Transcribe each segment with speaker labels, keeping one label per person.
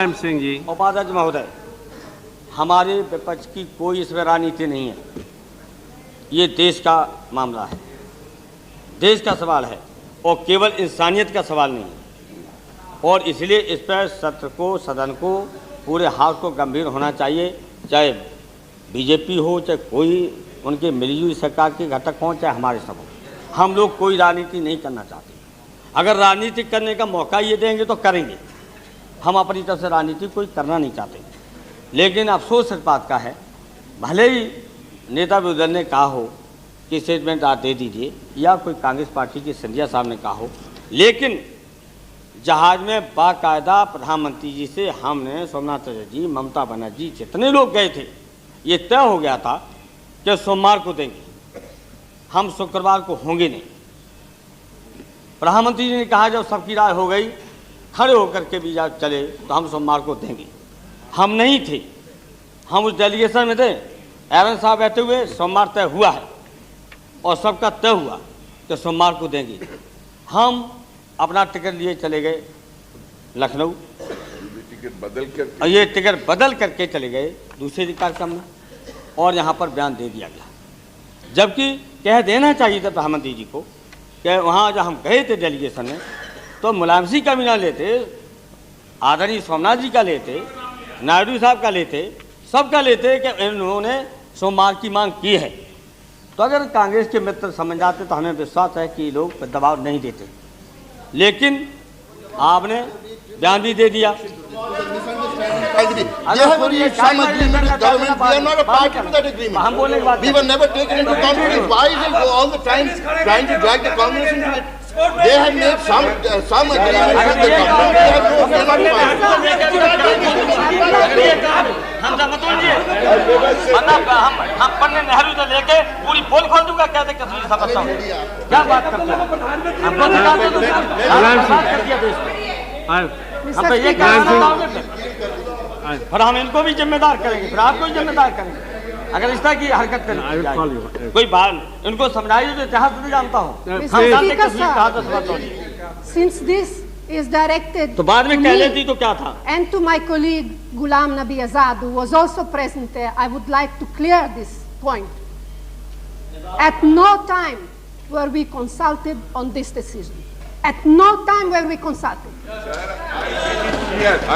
Speaker 1: सिंह जी।
Speaker 2: उपाध्यक्ष महोदय, हमारे विपक्ष की कोई इसमें राजनीति नहीं है। ये देश का मामला है, देश का सवाल है और केवल इंसानियत का सवाल नहीं है। और इसलिए इस पर सत्र को, सदन को, पूरे हाउस को गंभीर होना चाहिए, चाहे बीजेपी हो, चाहे कोई उनके मिलीजुली सरकार के घटक हों, चाहे हमारे सब हो। हम लोग कोई राजनीति नहीं करना चाहते। अगर राजनीति करने का मौका ये देंगे तो करेंगे। हम अपनी तरफ से राजनीति कोई करना नहीं चाहते। लेकिन अफसोस इस बात का है, भले ही नेता विरोधी दल ने कहा हो कि स्टेटमेंट आप दे दीजिए, या कोई कांग्रेस पार्टी के सिंधिया साहब ने कहा हो, लेकिन जहाज में बाकायदा प्रधानमंत्री जी से हमने, सोमनाथ चटर्जी जी, ममता बनर्जी, जितने लोग गए थे, ये तय हो गया था कि सोमवार को देंगे, हम शुक्रवार को होंगे नहीं। प्रधानमंत्री जी ने कहा जब सबकी राय हो गई, खड़े होकर के भी जब चले तो हम सोमवार को देंगे। हम नहीं थे, हम उस डेलीगेशन में थे। एरन साहब बैठे हुए, सोमवार तय हुआ है और सबका तय हुआ कि सोमवार को देंगे। हम अपना टिकट लिए चले गए लखनऊ, ये टिकट बदल करके चले गए दूसरे कार्यक्रम में, और यहाँ पर बयान दे दिया गया। जबकि कह देना चाहिए था प्रधानमंत्री जी को कि वहाँ जब हम गए थे डेलीगेशन में, तो मुलायम सिंह का भी ना लेते, आदरणीय सोमनाथ जी का लेते, नायडू साहब का लेते, सबका लेते कि इन्होंने सोमवार की मांग की है। तो अगर कांग्रेस के मित्र समझ जाते तो हमें विश्वास है कि लोग दबाव नहीं देते। लेकिन आपने बयान भी दे दिया। हम बोलने के बाद
Speaker 3: They have made some agreement with the government.
Speaker 2: हम पंडित नेहरू से लेके पूरी पोल खोल दूंगा, क्या दिक्कत मुझे समझता हूँ। क्या बात करते हैं हम तो ये फिर हम इनको भी जिम्मेदार करेंगे, फिर आपको भी जिम्मेदार करेंगे अगर इस तरह की हरकत करें। कोई बात इनको समझाइए तो इतिहास नहीं जानता हूँ।
Speaker 4: Since this is directed
Speaker 2: तो बाद में कह लेती तो क्या था।
Speaker 4: And to my colleague Ghulam Nabi Azad, who was also present there, I would like to clear this point. At no time were we consulted on this decision. At no time were we consulted.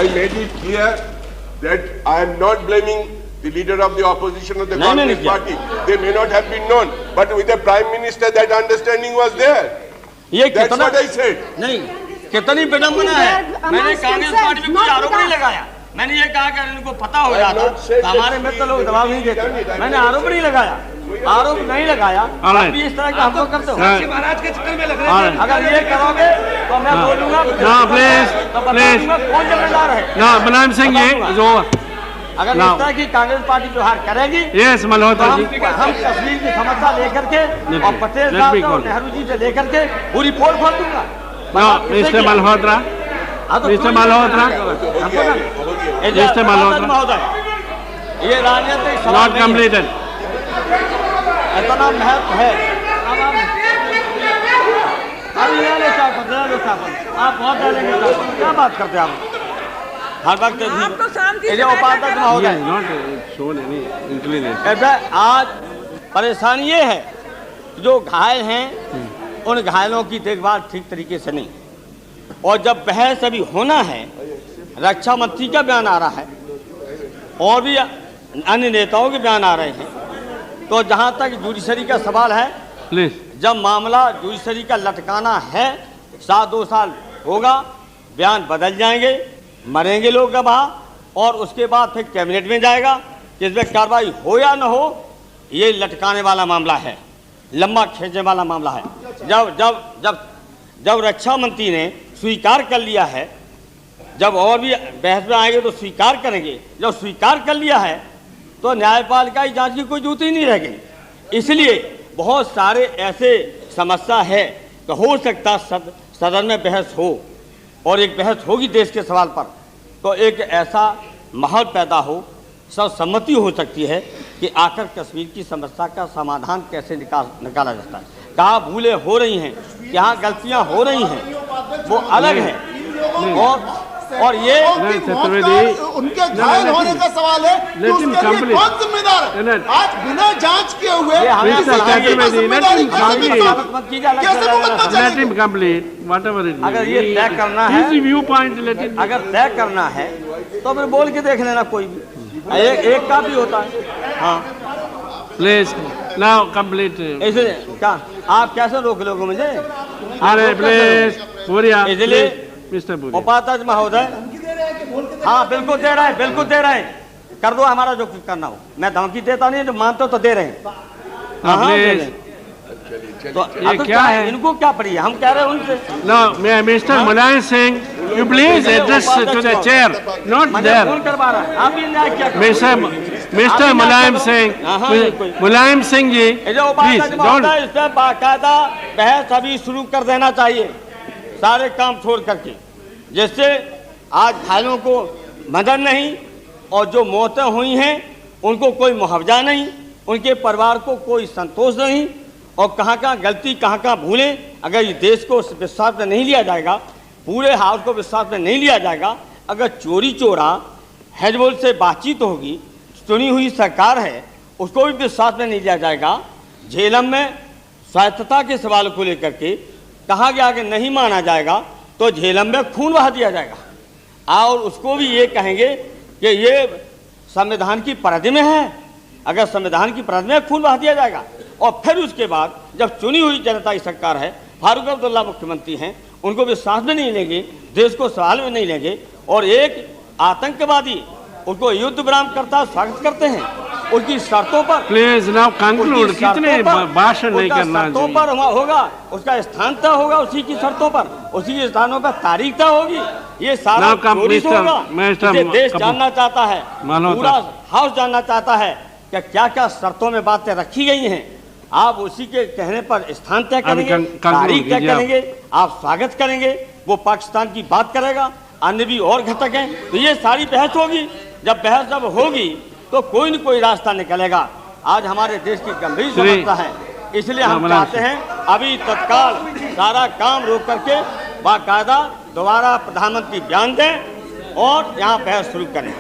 Speaker 3: I made it clear that I am not blaming the leader of the opposition of the Congress party. They may not have been known, but with the Prime Minister that understanding was there. That's what I said.
Speaker 2: नहीं, कितनी विडम्बना है। मैंने Congress party में कोई आरोप नहीं लगाया। मैंने ये कहा कि इनको पता हो जाता तो हमारे मित्र लोग दबाव नहीं देते। मैंने आरोप नहीं लगाया, आरोप नहीं लगाया। अभी इस तरह का हम लोग करते हो। महाराज के चक्कर में लग रहे हैं। अगर ये करोगे तो मैं बोलूंगा कौन जिम्मेदार है।
Speaker 1: ना मुलायम सिंह जी जो
Speaker 2: अगर इस तरह की कांग्रेस पार्टी व्यवहार करेगी,
Speaker 1: यस मल्होत्रा जी,
Speaker 2: हम कश्मीर की समस्या लेकर के और पटेल साहब और नेहरू जी से लेकर के पूरी पोल खोल दूंगा।
Speaker 1: Mister Malhotra, mister Malhotra, mister Malhotra,
Speaker 2: ये राजनीतिक
Speaker 1: नॉट कंप्लीटेड।
Speaker 2: इतना महत्व है। अभी ले लो आप बहुत डालेंगे, क्या बात करते हैं आप हर वक्त। उपाध्यक्ष महोदय, आज परेशानी ये है जो घायल हैं उन घायलों की देखभाल ठीक तरीके से नहीं। और जब बहस अभी होना है, रक्षा मंत्री का बयान आ रहा है और भी अन्य नेताओं के बयान आ रहे हैं, तो जहां तक जुडिशरी का सवाल है, जब मामला जुडिशरी का लटकाना है, 2 साल होगा, बयान बदल जाएंगे, मरेंगे लोग गवाह, और उसके बाद फिर कैबिनेट में जाएगा कि इसमें कार्रवाई हो या न हो। ये लटकाने वाला मामला है, लंबा खींचने वाला मामला है। जब जब जब जब रक्षा मंत्री ने स्वीकार कर लिया है, जब और भी बहस में आएंगे तो स्वीकार करेंगे। जब स्वीकार कर लिया है तो न्यायपालिका की जांच की कोई जरूरत ही नहीं रह गई। इसलिए बहुत सारे ऐसे समस्या है कि हो सकता सदन में बहस हो, और एक बहस होगी देश के सवाल पर, तो एक ऐसा माहौल पैदा हो, सब सहमति हो सकती है कि आखिर कश्मीर की समस्या का समाधान कैसे निकाला जाता है। कहाँ भूलें हो रही हैं, कहाँ गलतियाँ हो रही हैं, वो अलग है। और
Speaker 5: है
Speaker 2: और ये
Speaker 5: उनकी मौत का, उनके घायल होने का सवाल है कि उसके लिए कौन जिम्मेदार है? आज बिना जांच किए हुए
Speaker 2: अगर ये तय करना है, अगर तय करना है तो फिर बोल के देख लेना, कोई भी एक का भी होता है। हाँ
Speaker 1: प्लीज नाउ कंप्लीट।
Speaker 2: ऐसे क्या आप कैसे रोक लोगे मुझे?
Speaker 1: अरे प्लीज पूरिया,
Speaker 2: इसलिए
Speaker 1: मिस्टर पूरिया,
Speaker 2: उपाध्यक्ष महोदय, हाँ बिल्कुल दे रहे हैं, बिल्कुल दे रहे हैं, कर दो हमारा जो करना हो। मैं धमकी देता नहीं, जो मानते हो तो दे रहे हैं।
Speaker 1: तो ये क्या है?
Speaker 2: इनको क्या पड़ी है? हम कह रहे हैं उनसे।
Speaker 1: No mister Mulayam Singh, you please address to the chair, not there.
Speaker 2: कौन करवा रहा है? आप ये न्याय क्या कर रहे हैं?
Speaker 1: Mister Mulayam Singh, Mulayam Singh ji please don't.
Speaker 2: इस पर बाकायदा बहस अभी शुरू कर देना चाहिए, सारे काम छोड़ करके, जिससे आज घायलों को मदद नहीं और जो मौतें हुई हैं उनको कोई मुआवजा नहीं, उनके परिवार को कोई संतोष नहीं, और कहाँ कहाँ गलती कहाँ कहाँ भूलें। अगर ये देश को विश्वास में नहीं लिया जाएगा, पूरे हाउस को विश्वास में नहीं लिया जाएगा, अगर चोरी चोरा हिजबुल से बातचीत होगी, चुनी हुई सरकार है उसको भी विश्वास में नहीं लिया जाएगा, झेलम में स्वायत्तता के सवाल को लेकर के कहा गया कि नहीं माना जाएगा तो झेलम में खून बहा दिया जाएगा, और उसको भी ये कहेंगे कि ये संविधान की परिधि में है। अगर संविधान की परिधि में खून बहा दिया जाएगा, और फिर उसके बाद जब चुनी हुई जनता की सरकार है, फारूक अब्दुल्ला मुख्यमंत्री हैं, उनको विश्वास में नहीं लेंगे, देश को सवाल में नहीं लेंगे, और एक आतंकवादी उनको युद्ध विराम करता स्वागत करते हैं, उनकी शर्तों पर।
Speaker 1: प्लीज नाउ कंक्लूड, कितने भाषण नहीं करना चाहिए।
Speaker 2: शर्तों पर होगा, उसका स्थान तय होगा, उसी की शर्तों पर, उसी के स्थानों पर तारीख तय होगी। ये सारा चोरी होगा। देश जानना चाहता है, पूरा हाउस जानना चाहता है कि क्या क्या शर्तों में बातें रखी गई हैं। आप उसी के कहने पर स्थान तय करेंगे, तारीख तय करेंगे, आप स्वागत करेंगे, वो पाकिस्तान की बात करेगा, अन्य भी और घटक हैं। तो ये सारी बहस होगी। जब होगी तो कोई न कोई रास्ता निकलेगा। आज हमारे देश की गंभीर समस्या है, इसलिए हम चाहते हैं अभी तत्काल सारा काम रोक करके बाकायदा दोबारा प्रधानमंत्री बयान दें और यहाँ बहस शुरू करें।